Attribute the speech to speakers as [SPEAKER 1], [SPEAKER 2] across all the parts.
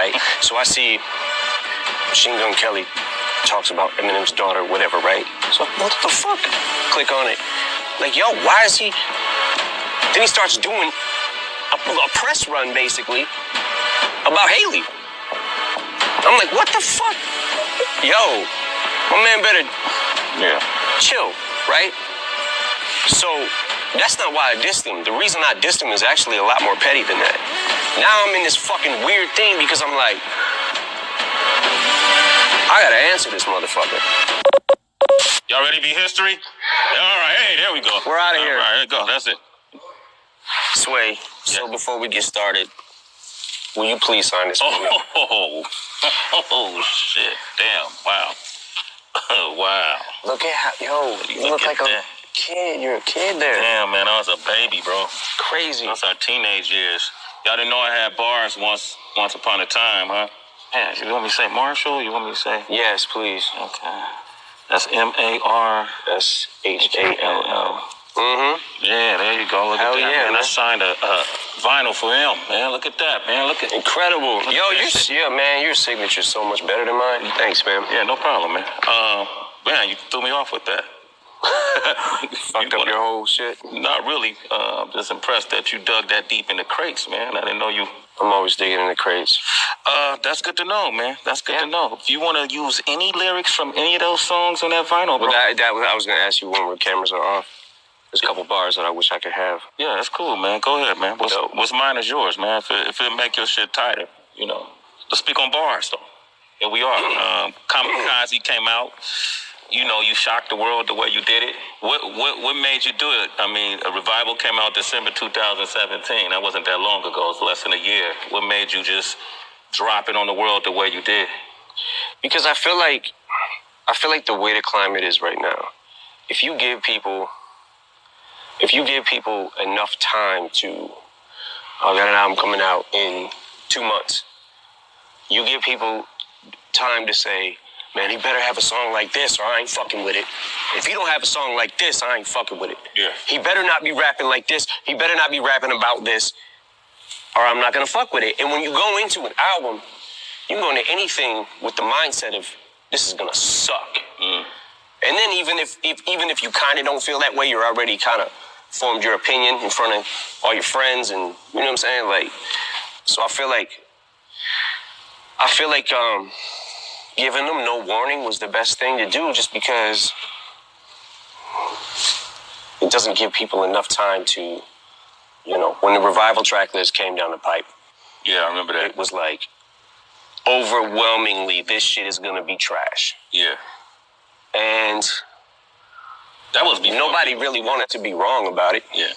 [SPEAKER 1] right? So I see Machine Gun Kelly talks about Eminem's daughter, whatever, right? So what the fuck? Click on it. Like, yo, why is he... Then he starts doing a press run, basically, about Haley. I'm like, what the fuck? Yo, my man better chill, right? So that's not why I dissed him. The reason I dissed him is actually a lot more petty than that. Now I'm in this fucking weird thing because I'm like, I gotta answer this motherfucker.
[SPEAKER 2] Y'all ready to be history? All right, hey, there we go.
[SPEAKER 1] We're out of here.
[SPEAKER 2] All right, there you go. That's it.
[SPEAKER 1] Sway, so before we get started, will you please sign this for me?
[SPEAKER 2] Oh, shit. Damn. Wow. Wow.
[SPEAKER 1] Look at how, yo, you look like a kid. You're a kid there.
[SPEAKER 2] Damn, man, I was a baby, bro.
[SPEAKER 1] Crazy.
[SPEAKER 2] That's our teenage years. Y'all didn't know I had bars once upon a time, huh? Yeah, you want me to say Marshall? You want me to say?
[SPEAKER 1] Yes, please.
[SPEAKER 2] Okay. That's MARSHALL.
[SPEAKER 1] Mm-hmm.
[SPEAKER 2] Yeah, there you go. Look at that,
[SPEAKER 1] yeah,
[SPEAKER 2] man. I signed a vinyl for him, man. Look at that, man. Look at
[SPEAKER 1] incredible. Yo, your signature's so much better than mine. Thanks, man.
[SPEAKER 2] Yeah, no problem, man. Man, you threw me off with that.
[SPEAKER 1] Fucked up your whole shit.
[SPEAKER 2] Not really. I'm just impressed that you dug that deep in the crates, man. I didn't know you.
[SPEAKER 1] I'm always digging in the crates.
[SPEAKER 2] That's good to know, man. That's good to know. If you want to use any lyrics from any of those songs on that vinyl, bro.
[SPEAKER 1] I was gonna ask you when the cameras are off. There's a couple bars that I wish I could have.
[SPEAKER 2] Yeah, that's cool, man. Go ahead, man. What's mine is yours, man. If it make your shit tighter, you know. Let's speak on bars, though. Here we are. Kamikaze came out. You know, you shocked the world the way you did it. What made you do it? I mean, a Revival came out December 2017. That wasn't that long ago. It's less than a year. What made you just drop it on the world the way you did?
[SPEAKER 1] Because I feel like the way the climate is right now, if you give people enough time to, I got an album coming out in 2 months. You give people time to say, man, he better have a song like this or I ain't fucking with it. If he don't have a song like this, I ain't fucking with it.
[SPEAKER 2] Yeah.
[SPEAKER 1] He better not be rapping like this. He better not be rapping about this or I'm not going to fuck with it. And when you go into an album, you go into anything with the mindset of this is going to suck.
[SPEAKER 2] Mm.
[SPEAKER 1] And then even if you kind of don't feel that way, you're already kind of formed your opinion in front of all your friends and, you know what I'm saying? Like, so I feel like giving them no warning was the best thing to do just because it doesn't give people enough time to, you know, when the Revival track list came down the pipe.
[SPEAKER 2] Yeah, I remember that.
[SPEAKER 1] It was like, overwhelmingly, this shit is going to be trash.
[SPEAKER 2] Yeah.
[SPEAKER 1] And
[SPEAKER 2] that was
[SPEAKER 1] nobody really wanted to be wrong about it.
[SPEAKER 2] Yeah.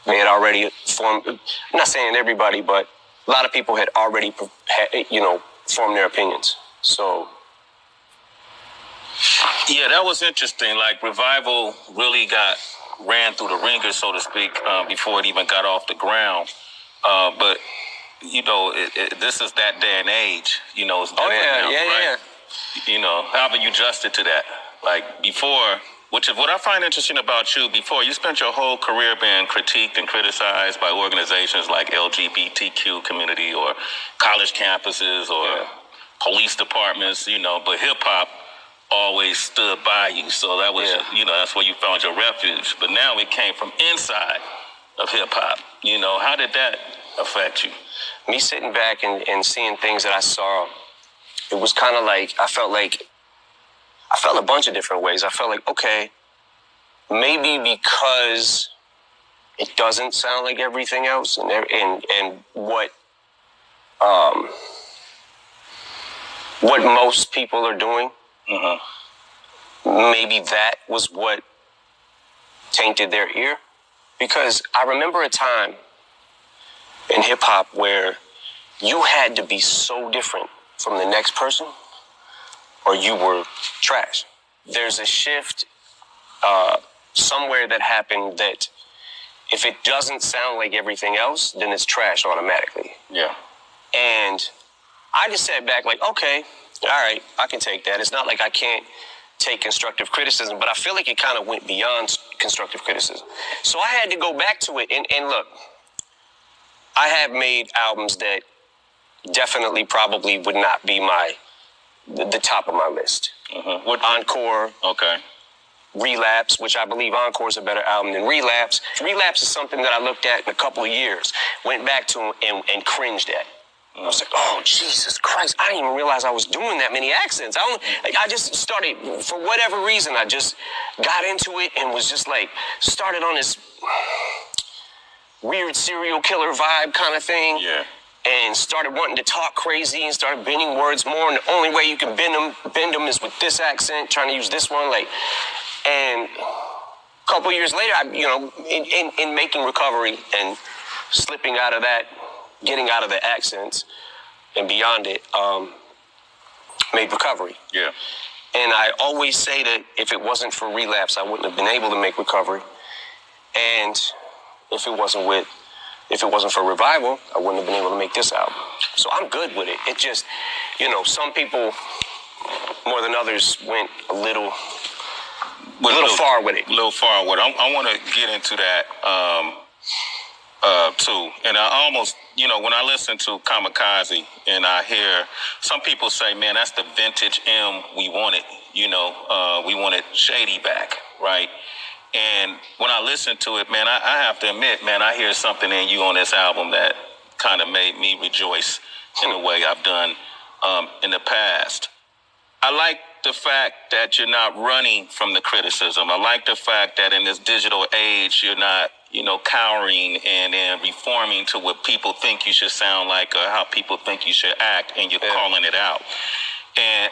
[SPEAKER 1] They had already formed, I'm not saying everybody, but a lot of people had already, formed their opinions. So.
[SPEAKER 2] Yeah, that was interesting. Like, Revival really ran through the ringer, so to speak, before it even got off the ground. But, you know, this is that day and age. You know, it's different now, right? Yeah. You know, how have you adjusted to that? Like, before, which is what I find interesting about you, before you spent your whole career being critiqued and criticized by organizations like LGBTQ community or college campuses or police departments, you know, but hip-hop always stood by you. So that was, you know, that's where you found your refuge. But now it came from inside of hip-hop. You know, how did that affect you?
[SPEAKER 1] Me sitting back and seeing things that I saw, it was kind of like, I felt a bunch of different ways. I felt like, okay, maybe because it doesn't sound like everything else and what most people are doing, maybe that was what tainted their ear. Because I remember a time in hip hop where you had to be so different from the next person or you were trash. There's a shift somewhere that happened that if it doesn't sound like everything else, then it's trash automatically.
[SPEAKER 2] Yeah.
[SPEAKER 1] And I just sat back like, okay, all right, I can take that. It's not like I can't take constructive criticism, but I feel like it kind of went beyond constructive criticism. So I had to go back to it and look, I have made albums that, definitely probably would not be the top of my list.
[SPEAKER 2] What
[SPEAKER 1] Encore.
[SPEAKER 2] Okay.
[SPEAKER 1] Relapse, which I believe Encore is a better album than Relapse. Relapse is something that I looked at in a couple of years, went back to and cringed at. I was like, oh, Jesus Christ, I didn't even realize I was doing that many accents. I just started, for whatever reason, I just got into it and was just like, started on this weird serial killer vibe kind of thing.
[SPEAKER 2] Yeah.
[SPEAKER 1] And started wanting to talk crazy and started bending words more. And the only way you can bend them is with this accent, trying to use this one, like. And a couple years later, in making Recovery and slipping out of that, getting out of the accents and beyond it, made Recovery.
[SPEAKER 2] Yeah.
[SPEAKER 1] And I always say that if it wasn't for Relapse, I wouldn't have been able to make Recovery. And if it wasn't for Revival, I wouldn't have been able to make this album. So I'm good with it. It just, some people more than others went a little far with it.
[SPEAKER 2] A little far with it. I want to get into that too. And I almost, when I listen to Kamikaze and I hear some people say, man, that's the vintage M we wanted. We wanted Shady back, right? And when I listen to it, man, I have to admit, man, I hear something in you on this album that kind of made me rejoice in a way I've done in the past. I like the fact that you're not running from the criticism. I like the fact that in this digital age, you're not, cowering and then reforming to what people think you should sound like or how people think you should act, and you're calling it out. And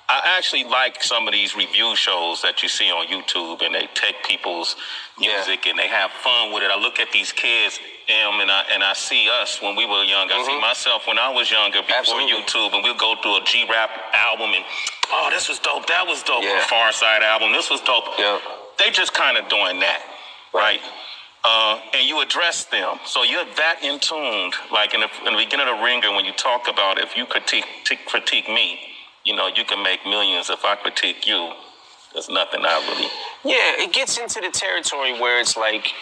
[SPEAKER 2] I actually like some of these review shows that you see on YouTube, and they take people's music and they have fun with it. I look at these kids, and I see us when we were young. I see myself when I was younger before YouTube, and we'll go through a G-Rap album and, oh, this was dope. That was dope. A Far Side album. This was dope. Yeah. They just kind of doing that, right? And you address them. So you're that in tuned. Like in the beginning of The Ringer, when you talk about if you critique me, you can make millions. If I critique you, there's nothing I really...
[SPEAKER 1] Yeah, it gets into the territory where it's like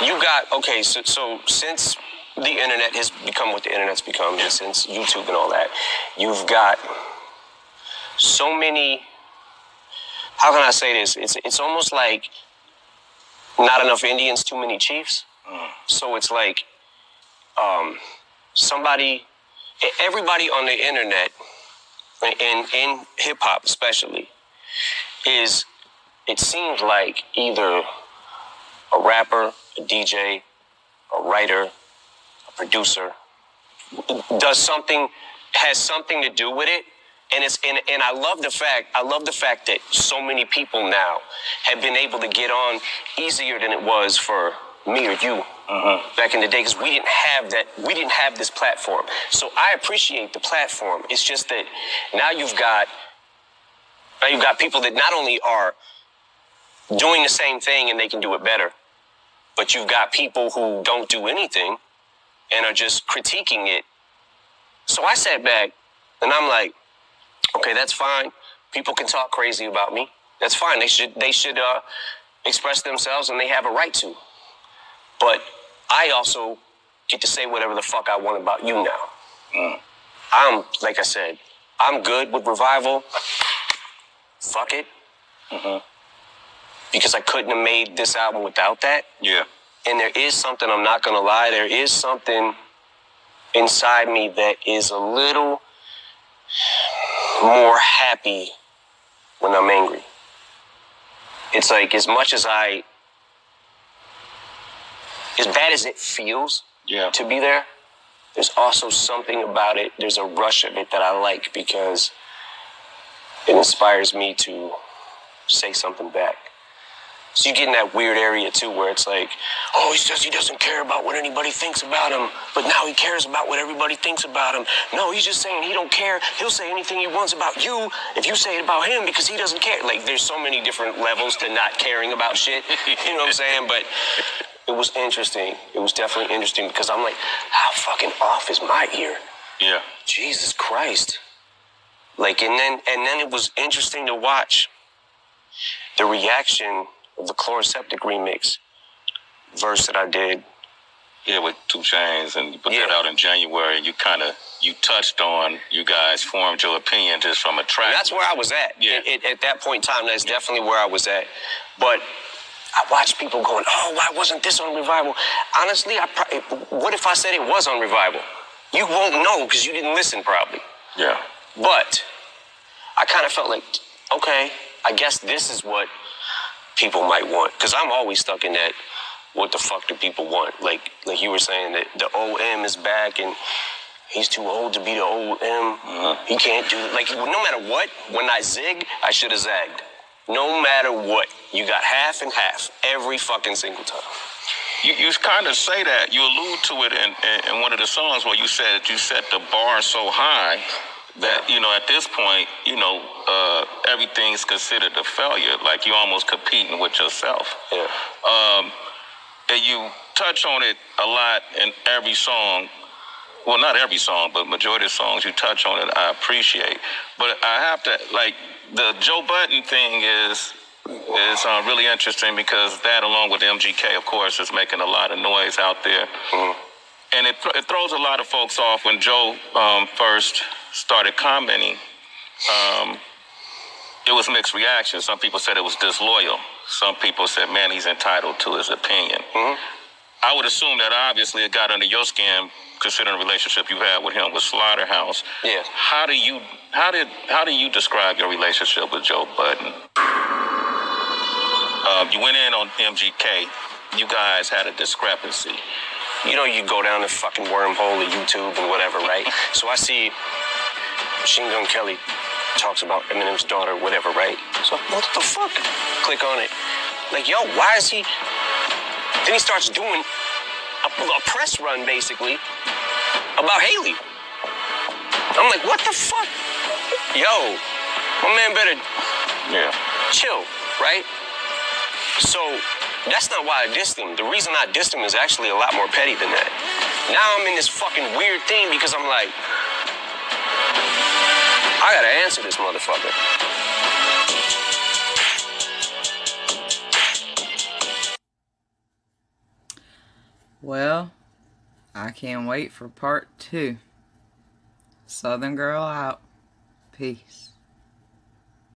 [SPEAKER 1] you got, okay, so since the internet has become what the internet's become, and since YouTube and all that, you've got so many, how can I say this? It's almost like not enough Indians, too many chiefs. So it's like everybody on the internet, and in hip-hop especially, it seems like either a rapper, a DJ, a writer, a producer, has something to do with it. And I love the fact that so many people now have been able to get on easier than it was for me or you back in the day, because we didn't have this platform. So I appreciate the platform. It's just that now you've got people that not only are doing the same thing and they can do it better, but you've got people who don't do anything and are just critiquing it. So I sat back and I'm like, okay, that's fine. People can talk crazy about me. That's fine. They should express themselves, and they have a right to. But I also get to say whatever the fuck I want about you now. Like I said, I'm good with Revival. Fuck it. Because I couldn't have made this album without that.
[SPEAKER 2] Yeah.
[SPEAKER 1] And there is something, I'm not going to lie, there is something inside me that is a little more happy when I'm angry. It's like, as bad as it feels to be there, there's also something about it, there's a rush of it that I like, because it inspires me to say something back. So you get in that weird area too, where it's like, oh, he says he doesn't care about what anybody thinks about him, but now he cares about what everybody thinks about him. No, he's just saying he don't care. He'll say anything he wants about you if you say it about him, because he doesn't care. Like, there's so many different levels to not caring about shit. You know what I'm saying? But it was interesting. It was definitely interesting, because I'm like, how fucking off is my ear?
[SPEAKER 2] Yeah.
[SPEAKER 1] Jesus Christ. Like, and then it was interesting to watch the reaction of the Chloroseptic remix verse that I did.
[SPEAKER 2] Yeah, with 2 Chainz, and you put that out in January. You touched on, you guys formed your opinion just from a track.
[SPEAKER 1] And that's where I was at.
[SPEAKER 2] Yeah.
[SPEAKER 1] At that point in time, that's definitely where I was at. But I watched people going, oh, why wasn't this on Revival? Honestly, what if I said it was on Revival? You won't know because you didn't listen probably.
[SPEAKER 2] Yeah.
[SPEAKER 1] But I kind of felt like, okay, I guess this is what people might want. Because I'm always stuck in that, what the fuck do people want? Like you were saying that the old M is back and he's too old to be the old M. He can't do it. Like, no matter what, when I zig, I should have zagged. No matter what, you got half and half every fucking single time.
[SPEAKER 2] You kind of say that. You allude to it in one of the songs where you said that you set the bar so high that, you know, at this point, you know, everything's considered a failure. Like you're almost competing with yourself.
[SPEAKER 1] Yeah.
[SPEAKER 2] And you touch on it a lot in every song. Well, not every song, but majority of songs you touch on it, I appreciate. But I have to, like, the Joe Budden thing is really interesting because that, along with MGK, of course, is making a lot of noise out there. And it throws a lot of folks off. When Joe first started commenting, it was mixed reactions. Some people said it was disloyal. Some people said, man, he's entitled to his opinion. I would assume that obviously it got under your skin, considering the relationship you had with him with Slaughterhouse.
[SPEAKER 1] Yeah.
[SPEAKER 2] How do you describe your relationship with Joe Budden? You went in on MGK. You guys had a discrepancy.
[SPEAKER 1] You know, you go down the fucking wormhole of YouTube and whatever, right? So I see Machine Gun Kelly talks about Eminem's daughter, whatever, right? So what the fuck? Click on it. Like, yo, why is he... Then he starts doing a press run, basically, about Haley. I'm like, what the fuck? Yo, my man better chill, right? So that's not why I dissed him. The reason I dissed him is actually a lot more petty than that. Now I'm in this fucking weird thing because I'm like, I gotta answer this motherfucker.
[SPEAKER 3] Well, I can't wait for part 2. Southern Girl out. Peace.